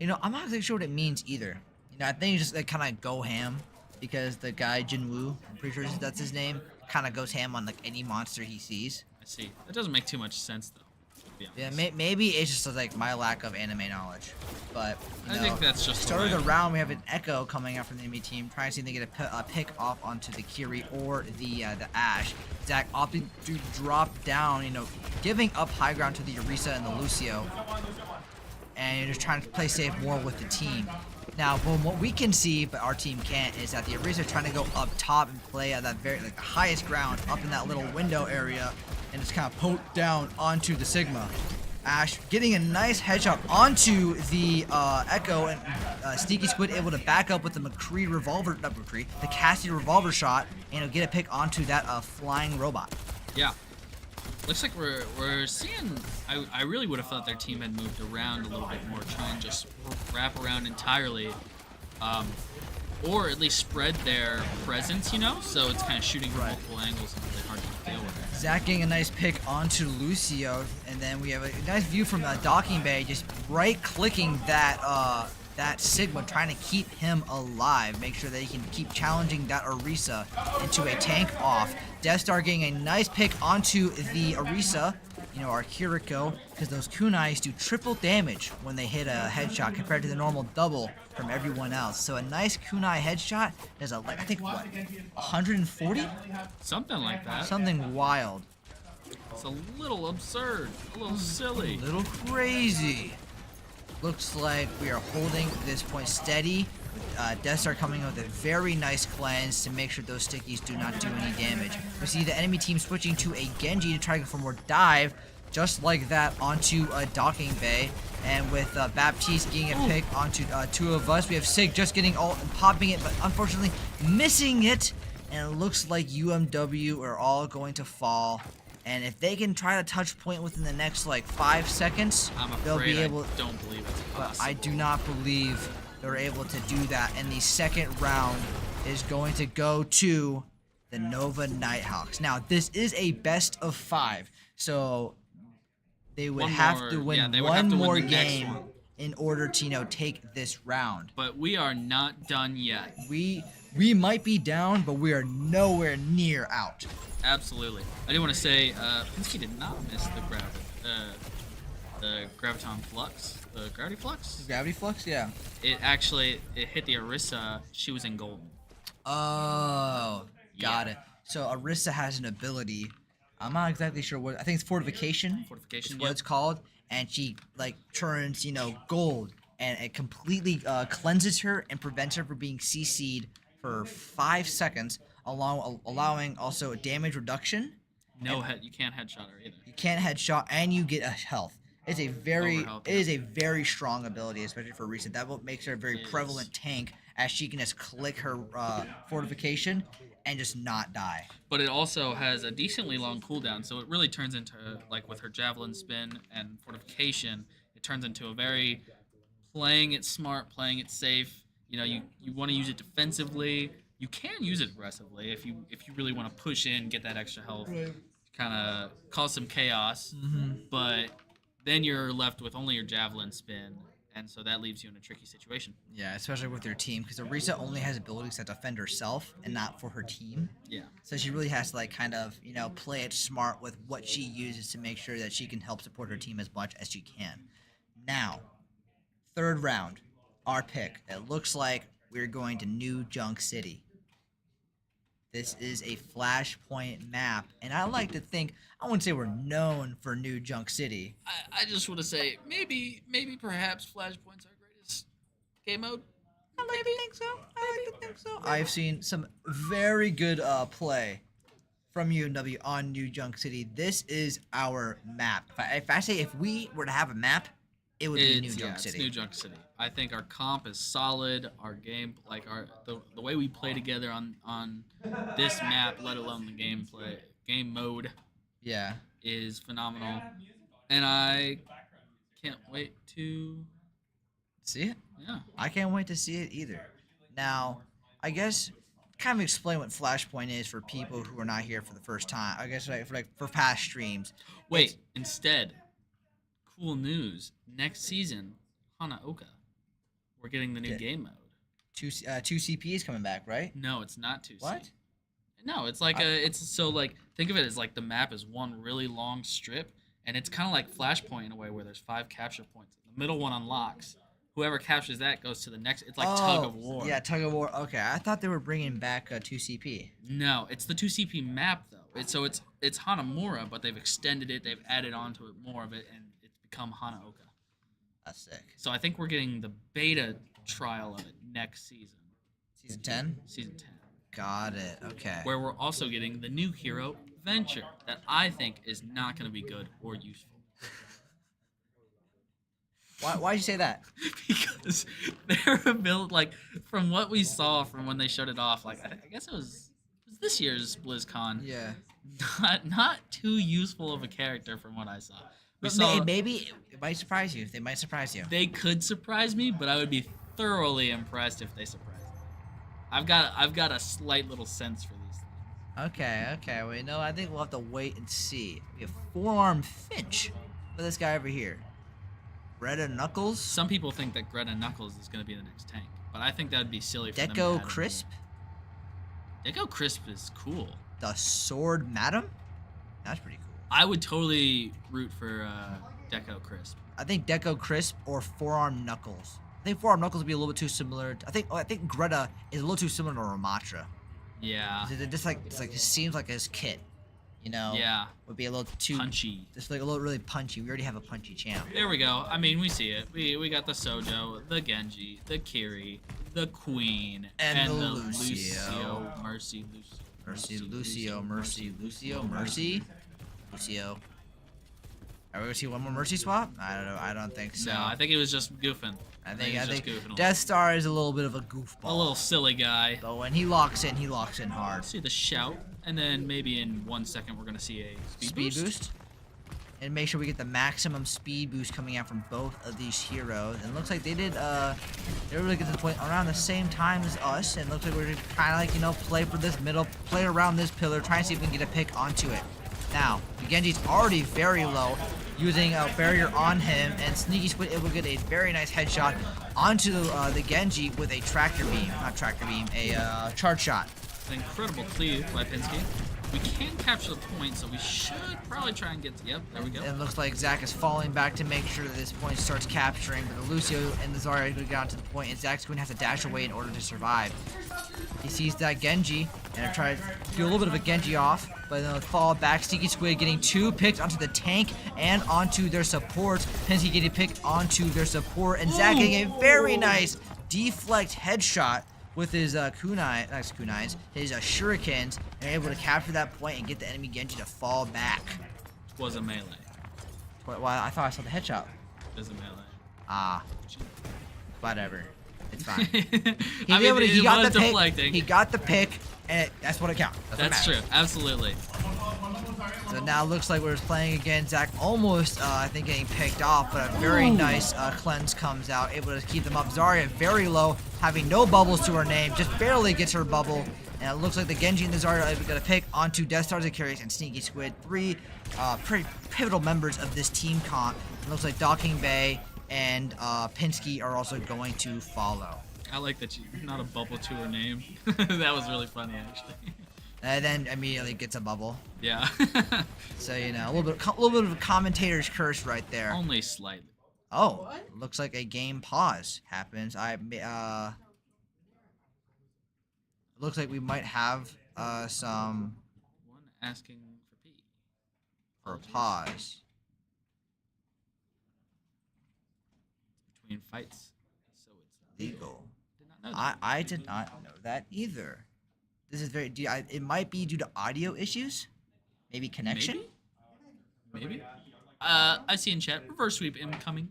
You know, I'm not really sure what it means either. You know, I think it's just like kind of go ham because the guy Jinwoo, I'm pretty sure that's his name, kind of goes ham on like any monster he sees. shit. I see. That doesn't make too much sense though. To be Yeah, honest. maybe it's just like my lack of anime knowledge, but you I know, think that's just start of the the way. round. We have an Echo coming out from the enemy team, trying to see if they get a pick off onto the Kiri or the Ash. Zach opting to drop down, you know, giving up high ground to the Orisa and the Lucio, and you're just trying to play safe more with the team. Now, from what we can see, but our team can't, is that the Orisa are trying to go up top and play at that very the highest ground up in that little window area, and just kind of poke down onto the Sigma. Ash getting a nice headshot onto the Echo, and Sneaky Squid able to back up with the McCree revolver, not McCree, the Cassie revolver shot, and he'll get a pick onto that flying robot. Yeah. Looks like we're seeing. I really would have thought their team had moved around a little bit more, try and just wrap around entirely, or at least spread their presence. You know, so it's kind of shooting from multiple angles and really hard to deal with. Zach getting a nice pick onto Lucio, and then we have a nice view from Docking Bay, just right-clicking that Sigma, trying to keep him alive, make sure that he can keep challenging that Orisa into a tank off. Death Star getting a nice pick onto the Orisa, you know, our Kiriko, because those kunais do triple damage when they hit a headshot compared to the normal double from everyone else. So a nice kunai headshot does I think what, 140? Something like that. Something wild. It's a little absurd, a little silly. A little crazy. Looks like we are holding this point steady. Death Star coming in with a very nice cleanse to make sure those stickies do not do any damage. We see the enemy team switching to a Genji to try to go for more dive, just like that onto Docking Bay. And with Baptiste getting a pick onto 2 of us, we have Sig just getting ult and popping it, but unfortunately missing it. and it looks like UMW are all going to fall. And if they can try to touch point within the next like 5 seconds, I'm they'll be afraid able. I don't believe it's But possible. I do not believe they're able to do that. And the second round is going to go to the Nova Nighthawks. Now, this is a best of 5, so they would One have more- to win yeah, they would have one to win more the next game one. in order to, take this round. But we are not done yet. We might be down, but we are nowhere near out. Absolutely. I do want to say, Pinsky did not miss the graviton flux, the gravity flux. Gravity flux, yeah. It hit the Orisa. She was in golden. Oh, got Yeah. it. So Arissa has an ability. I'm not exactly sure what. I think it's fortification. Fortification, Is what yep. it's called, and she turns gold, and it completely cleanses her and prevents her from being CC'd for 5 seconds, allowing also a damage reduction. No head. You can't headshot her either. You can't headshot, and you get a health. It's a very Overhealth, it yeah. is a very strong ability, especially for Arissa. That what makes her a very It prevalent is. tank, as she can just click her fortification and just not die. But it also has a decently long cooldown, so it really turns into, like with her javelin spin and fortification, it turns into a very playing it smart, playing it safe. You want to use it defensively. You can use it aggressively if you really want to push in, get that extra health, kind of cause some chaos. But then you're left with only your javelin spin, and so that leaves you in a tricky situation. Yeah, especially with their team, because Arisa only has abilities that defend herself and not for her team. Yeah. So she really has to play it smart with what she uses to make sure that she can help support her team as much as she can. Now, third round, our pick. It looks like we're going to New Junk City. This is a flashpoint map, and I like to think, I wouldn't say we're known for New Junk City. I just want to say maybe perhaps Flashpoint's our greatest game mode. I like to think so. I like to think so. I've seen some very good play from UMW on New Junk City. This is our map. If we were to have a map, it would be New Junk It's City. New Junk City. I think our comp is solid. Our game, the way we play together on this map, let alone the game mode, Yeah. is phenomenal. And I can't wait to See it? yeah. I can't wait to see it either. Now, I guess kind of explain what Flashpoint is for people who are not here for the first time. I guess for past streams. Wait, instead, cool news. Next season, Hanaoka. We're getting the new Yeah. game mode. Two CPs coming back, right? No, it's not 2C. What? No, it's like think of it as like the map is one really long strip, and it's kind of like Flashpoint in a way where there's 5 capture points. The middle one unlocks. Whoever captures that goes to the next. It's like tug of war. Yeah, tug of war. Okay, I thought they were bringing back 2CP. No, it's the 2CP map though. It's Hanamura, but they've extended it. They've added onto it more of it, and it's become Hanaoka. That's sick. So I think we're getting the beta trial of it next season. Season 10? Season 10. Got it. Okay. Where we're also getting the new hero, Venture, that I think is not going to be good or useful. Why'd you say that? Because their ability, from what we saw from when they showed it off, I guess it was this year's BlizzCon. Yeah. Not too useful of a character from what I saw. We But saw maybe it might surprise you. They might surprise you. they could surprise me, but I would be thoroughly impressed if they surprised me. I've got a slight little sense for these things. Okay. Well, I think we'll have to wait and see. We have Forearm Finch for this guy over here. Greta Knuckles. Some people think that Greta Knuckles is going to be the next tank, but I think that would be silly for them to Deco add him. Crisp. Deco Crisp is cool. The Sword Madam. That's pretty cool. I would totally root for Deco Crisp. I think Deco Crisp or Forearm Knuckles. I think Forearm Knuckles would be a little bit too similar. I think Greta is a little too similar to Ramatra. Yeah. It seems like his kit, Yeah. would be a little too Punchy. Just like a little really punchy. We already have a punchy champ. There we go. I mean, we see it. We got the Sojo, the Genji, the Kiri, the Queen, And the the Lucio. Mercy. Lucio. Are we gonna see one more mercy swap? I don't know. I don't think so. No, I think it was just goofing. I he think was just goofing a Death Star is a little bit of a goofball. a little silly guy. But when he locks in hard. See the shout, and then maybe in 1 second we're gonna see a speed boost. And make sure we get the maximum speed boost coming out from both of these heroes. And it looks like they did, they really get to the point around the same time as us. And it looks like we're kind of like, you know, play for this middle, play around this pillar, try and see if we can get a pick onto it. Now, the Genji's already very low, using a barrier on him, and Sneaky Squid able to get a very nice headshot onto the Genji with a charge shot. An incredible cleave by Pinsky. We can capture the point, so we should probably try and get. Yep, there we go. It looks like Zach is falling back to make sure that this point starts capturing, but the Lucio and the Zarya are going to get onto the point, and Zach's going to have to dash away in order to survive. He sees that Genji, and try to do a little bit of a Genji off, but then fall back. Sneaky Squid getting 2 picks onto the tank and onto their support. Pinsky getting picked onto their support, and Zach getting a very nice deflect headshot with his his shurikens, and able to capture that point and get the enemy Genji to fall back. Was a melee. Well, I thought I saw the headshot. It was a melee. Ah, whatever. It's fine. He got the pick. He got the pick, and that's what it counts. That's true. Absolutely. So now it looks like we're playing again. Zach almost, I think, getting picked off, but a very nice cleanse comes out, able to keep them up. Zarya very low, having no bubbles to her name, just barely gets her bubble. And it looks like the Genji and the Zarya are going to pick onto Death Stars, Achilles, and Sneaky Squid. 3 pretty pivotal members of this team comp. It looks like Docking Bay and Pinsky are also going to follow. I like that not a bubble to her name. That was really funny, actually. And then immediately gets a bubble. Yeah. So, you know, a little bit of a commentator's curse right there. Only slightly. Oh, looks like a game pause happens. Looks like we might have some One asking for P. for a pause. Between fights, so it's Legal. Did not know that. I did not know that either. This is very. It might be due to audio issues, maybe connection. Maybe. I see in chat reverse sweep incoming.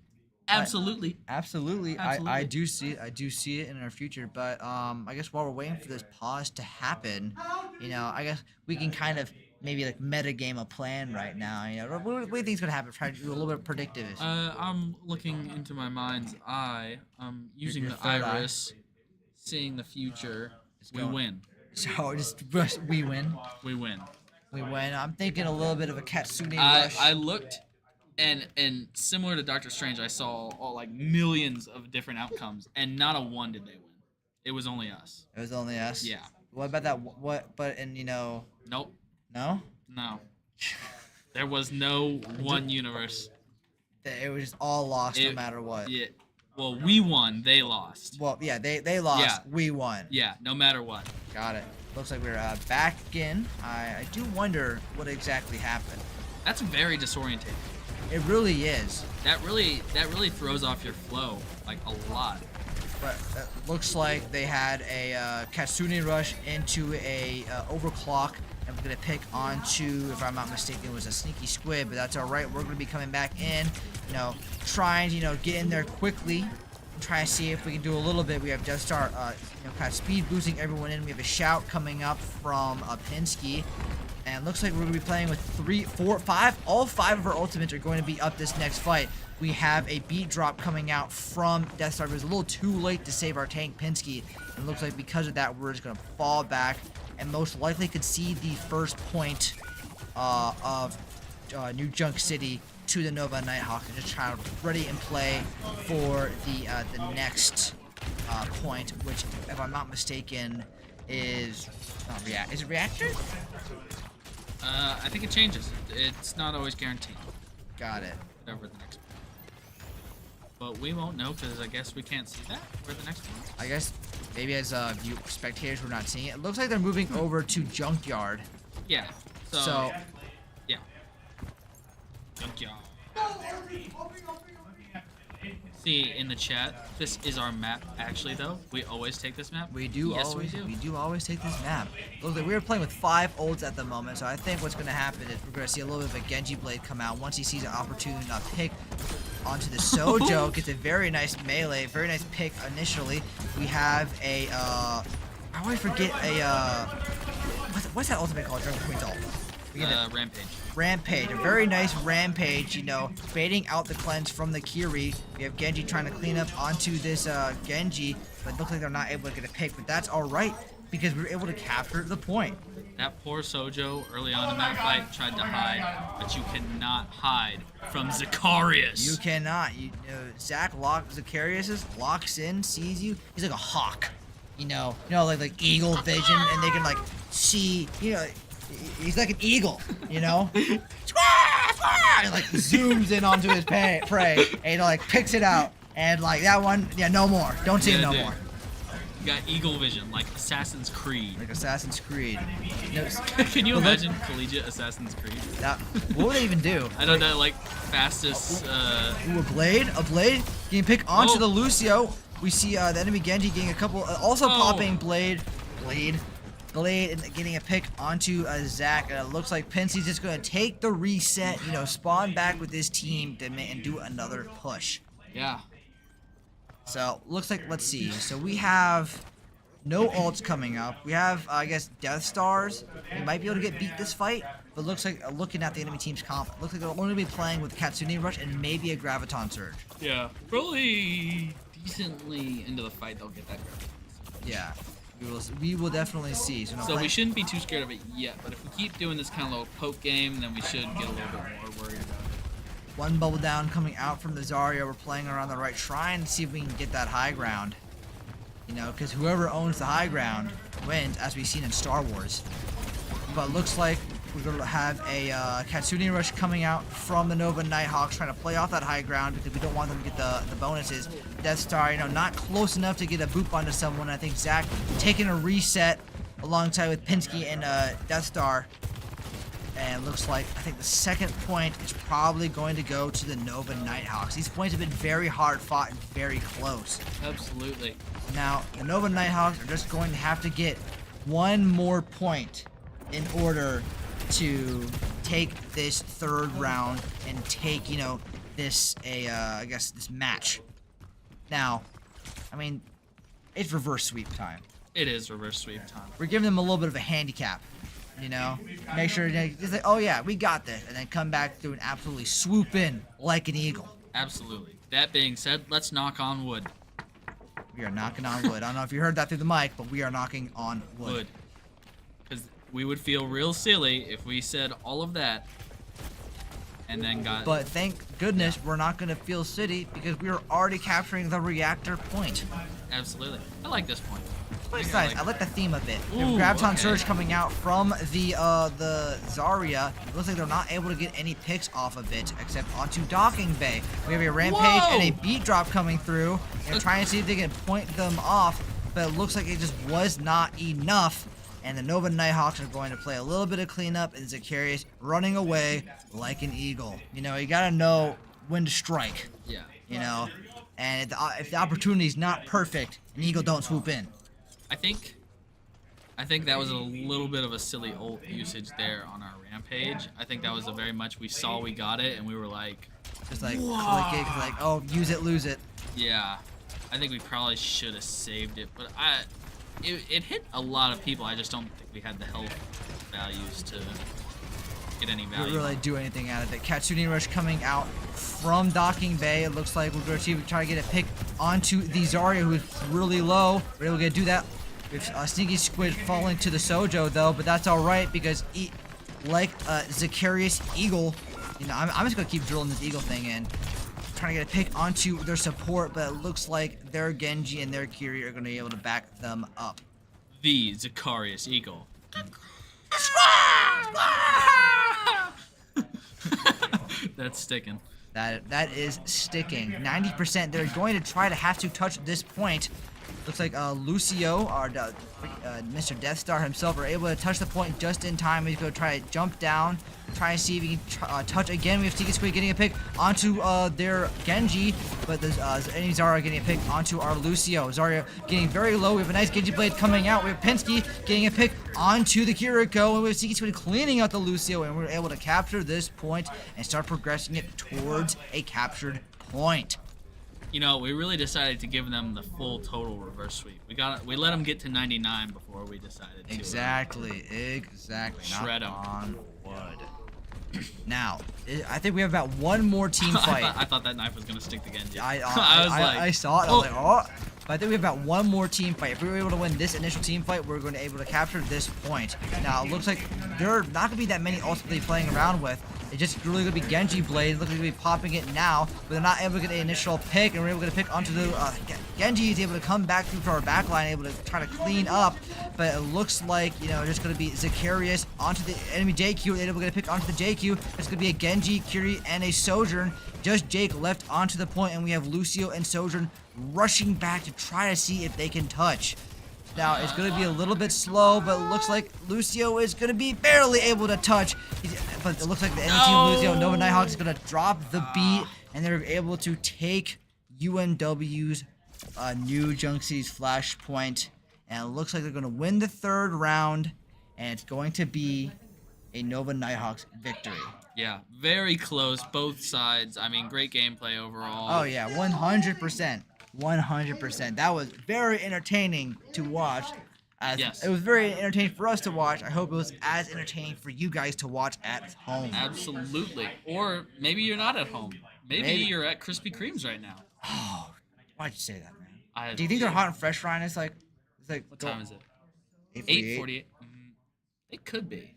Absolutely. Absolutely. I do see it. I do see it in our future. But I guess while we're waiting for this pause to happen, you know, I guess we can kind of maybe like meta game a plan right now. You know, what do you think's gonna happen? Try to do a little bit of predictive. I'm looking into my mind's eye. I'm using Your the third eye. iris, seeing the future. We win. So we win. We win. We win. I'm thinking a little bit of a Katsune I rush. looked, and similar to Doctor Strange, I saw like millions of different outcomes, and not a one did they win. It was only us. It was only us. Yeah. What about that? What? But and you know. Nope. No. No. There was no one universe. It was just all lost no matter what. Yeah. Well, we won. They lost. Well, yeah, they lost. Yeah. We won. Yeah. No matter what. Got it. Looks like we're back again. I do wonder what exactly happened. That's very disorientating. It really is. That really throws off your flow like a lot. But it looks like they had a Katsune rush into a overclock, and we're gonna pick onto, if I'm not mistaken, it was a Sneaky Squid, but that's all right. We're gonna be coming back in, you know, trying to get in there quickly, and try to see if we can do a little bit. We have Death Star, kind of speed boosting everyone in. We have a shout coming up from Pinsky. And it looks like we're going to be playing with 3, 4, 5. All 5 of our ultimates are going to be up this next fight. We have a beat drop coming out from Death Star. It was a little too late to save our tank, Pinsky. And it looks like because of that, we're just going to fall back and most likely concede the first point of New Junk City to the Nova Nighthawk, and just try to ready and play for the next point, which, if I'm not mistaken, is is it reactor? I think it changes. It's not always guaranteed. Got it. Whatever the next one. But we won't know because I guess we can't see that. Where the next one is. I guess maybe as spectators we're not seeing it. It looks like they're moving over to Junkyard. Yeah. So yeah. Junkyard. See in the chat, this is our map. Actually, though, we always take this map. We do Yes, always, we do. always take this map. Looks like we're playing with 5 ults at the moment, so I think what's going to happen is we're going to see a little bit of a Genji blade come out once he sees an opportunity to pick onto the Sojo. Gets a very nice melee, very nice pick initially. We have a, I always forget a, what's that ultimate called? Dragon Queen's ult. Rampage. Rampage, a very nice rampage, you know, baiting out the cleanse from the Kiri. We have Genji trying to clean up onto this Genji, but it looks like they're not able to get a pick, but that's alright, because we were able to capture the point. That poor Sojo early on in that fight tried to hide, but you cannot hide from Zacharias. You cannot. Zacharias locks in, sees you. He's like a hawk, like eagle vision, and they can like see, he's like an eagle, and like zooms in onto his prey, and like picks it out, and like that one, no more. Don't see him no more. You got eagle vision, like Assassin's Creed. Like Assassin's Creed. Can you imagine collegiate Assassin's Creed? What would they even do? I don't know, like fastest. Ooh, a blade getting picked onto the Lucio. We see the enemy Genji getting a couple, also popping blade, and getting a pick onto Zach. And it looks like Pensie's just going to take the reset, spawn back with his team and do another push. Yeah. So, looks like, let's see. So, we have no ults coming up. We have, I guess, Death Stars. We might be able to beat this fight. But looks like, looking at the enemy team's comp, looks like they'll only be playing with Katsune Rush and maybe a Graviton Surge. Yeah. Probably decently into the fight, they'll get that Graviton Surge. Yeah. We will definitely see. So we shouldn't be too scared of it yet, but if we keep doing this kind of little poke game, then we should get a little bit more worried about it. One bubble down coming out from the Zarya. We're playing around the right, trying to see if we can get that high ground. Because whoever owns the high ground wins, as we've seen in Star Wars. But looks like we're going to have a Katsune Rush coming out from the Nova Nighthawks, trying to play off that high ground because we don't want them to get the bonuses. Death Star, not close enough to get a boop onto someone. I think Zach taking a reset alongside with Pinsky and Death Star. And looks like, I think the second point is probably going to go to the Nova Nighthawks. These points have been very hard fought and very close. Absolutely. Now, the Nova Nighthawks are just going to have to get one more point in order to take this third round and take, this, I guess, this match. Now, I mean, it's reverse sweep time. It is reverse sweep time. We're giving them a little bit of a handicap. Make sure just like, oh yeah, we got this, and then come back through and absolutely swoop in like an eagle. Absolutely. That being said, let's knock on wood. We are knocking on wood. I don't know if you heard that through the mic, but we are knocking on wood. Because we would feel real silly if we said all of that and then got... But thank goodness we're not going to feel city because we are already capturing the reactor point. Absolutely. I like this point. It's nice. I like the theme of it. Ooh, Graviton Surge coming out from the Zarya. It looks like they're not able to get any picks off of it except onto Docking Bay. We have a Rampage and a Beat Drop coming through. And trying to see if they can point them off, but it looks like it just was not enough. And the Nova Nighthawks are going to play a little bit of cleanup, and Zacharias running away like an eagle. You gotta know when to strike. Yeah. And if the opportunity is not perfect, an eagle don't swoop in. I think that was a little bit of a silly ult usage there on our Rampage. I think that was a very much we saw we got it and we were like, just like click it, like, oh, use it, lose it. Yeah, I think we probably should have saved it, but it hit a lot of people. I just don't think we had the health values to get any value. We really do anything out of it. Katsune Rush coming out from Docking Bay. It looks like we're going to try to get a pick onto the Zarya, who's really low. We're able to do that. With Sneaky Squid falling to the Sojo, though, but that's all right because, like Zacharias Eagle, I'm just going to keep drilling this Eagle thing in. Trying to get a pick onto their support, but it looks like their Genji and their Kiri are going to be able to back them up. The Zacharias Eagle. That's sticking. That is sticking. 90%. They're going to try to have to touch this point. Looks like Lucio, our Mr. Death Star himself, are able to touch the point just in time. He's going to try to jump down, try and see if he can touch again. We have Tiki Squid getting a pick onto their Genji, but the enemy Zarya getting a pick onto our Lucio. Zarya getting very low. We have a nice Genji blade coming out. We have Pinsky getting a pick onto the Kiriko, and we have Tiki Squid cleaning out the Lucio, and we're able to capture this point and start progressing it towards a captured point. You know, we really decided to give them the full total reverse sweep. We let them get to 99 before we decided to. Exactly. Shred them. On wood. Now, I think we have about one more team fight. I thought that knife was gonna stick to Genji. I saw it. I was like, oh. But I think we have about one more team fight. If we were able to win this initial team fight, we're going to be able to capture this point. Now, it looks like there are not going to be that many ultimately playing around with. It's just really going to be Genji Blade. Looks like they're going to be popping it now, but they're not able to get an initial pick, and we're able to pick onto the Genji is able to come back through to our back line, able to try to clean up, but it looks like, you know, just going to be Zacharias onto the enemy JQ. They're able to get a pick onto the JQ. It's going to be a Genji, Kiri, and a Sojourn. Just Jake left onto the point, and we have Lucio and Sojourn rushing back to try to see if they can touch. Now, it's going to be a little bit slow, but it looks like Lucio is going to be barely able to touch. But it looks like the enemy team Lucio, Nova Nighthawk, is going to drop the beat, and they're able to take UMW's new Junk City's Flashpoint. And it looks like they're going to win the third round, and it's going to be a Nova Nighthawks victory. Yeah, very close, both sides. I mean, great gameplay overall. Oh, yeah, 100%. 100%. That was very entertaining to watch. Yes. It was very entertaining for us to watch. I hope it was as entertaining for you guys to watch at home. Absolutely. Or maybe you're not at home. Maybe you're at Krispy Kreme's right now. Oh, why'd you say that, man? Do you think they're hot and fresh, Ryan? It's like what time is it? 8:48. 8:48. It could be.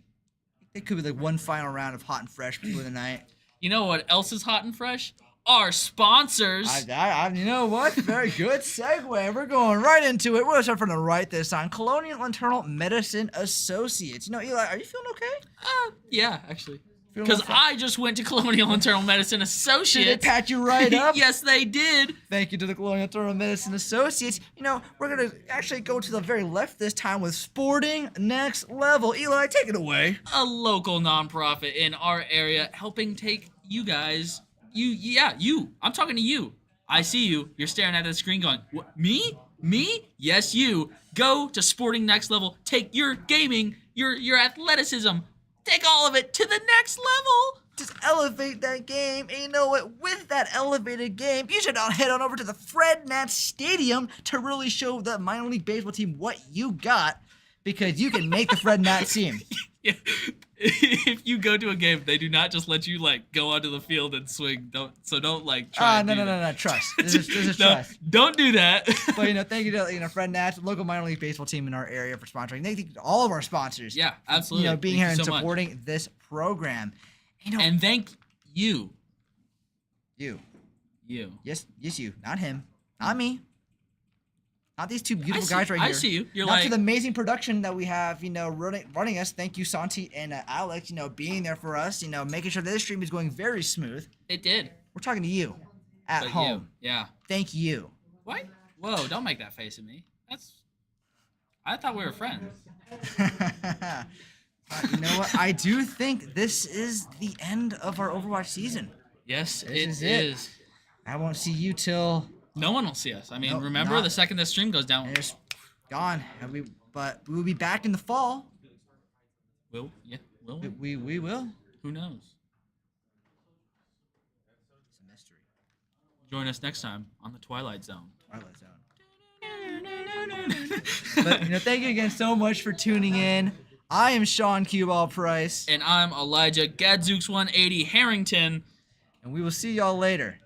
It could be like one final round of hot and fresh before the night. You know what else is hot and fresh? Our sponsors. You know what? Very good segue. We're going right into it. We're going to start from the right this time. Colonial Internal Medicine Associates. You know, Eli, are you feeling okay? Yeah, actually. Because I just went to Colonial Internal Medicine Associates. Did they pat you right up? Yes, they did. Thank you to the Colonial Internal Medicine Associates. You know, we're going to actually go to the very left this time with Sporting Next Level. Eli, take it away. A local nonprofit in our area helping take you guys... You. I'm talking to you. I see you. You're staring at the screen going, what, me? Me? Yes, you. Go to Sporting Next Level. Take your gaming, your athleticism. Take all of it to the next level. Just elevate that game. And you know what? With that elevated game, you should head on over to the Fred Nat Stadium to really show the minor league baseball team what you got, because you can make the Fred Nat team. Yeah. If you go to a game, they do not just let you like go onto the field and swing. Don't try. No. Trust. This is trust. Don't do that. But thank you to Fred Nat, local minor league baseball team in our area, for sponsoring. Thank you to all of our sponsors. Yeah, absolutely. Being here and supporting this program. And thank you. You. Yes, you. Not him. Not me. Not these two beautiful guys right here. I see you. You're Not to the amazing production that we have, running us. Thank you, Santi and Alex, being there for us, making sure that this stream is going very smooth. It did. We're talking to you at home. Yeah. Thank you. What? Whoa, don't make that face at me. I thought we were friends. You know what? I do think this is the end of our Overwatch season. Yes, it is. I won't see you till... No one will see us. I mean, remember the second this stream goes down. It's gone. But we will be back in the fall. Will? Yeah, will we? We will. Who knows? It's a mystery. Join us next time on the Twilight Zone. But thank you again so much for tuning in. I am Sean Cuball Price. And I'm Elijah Gadzooks 180 Harrington. And we will see y'all later.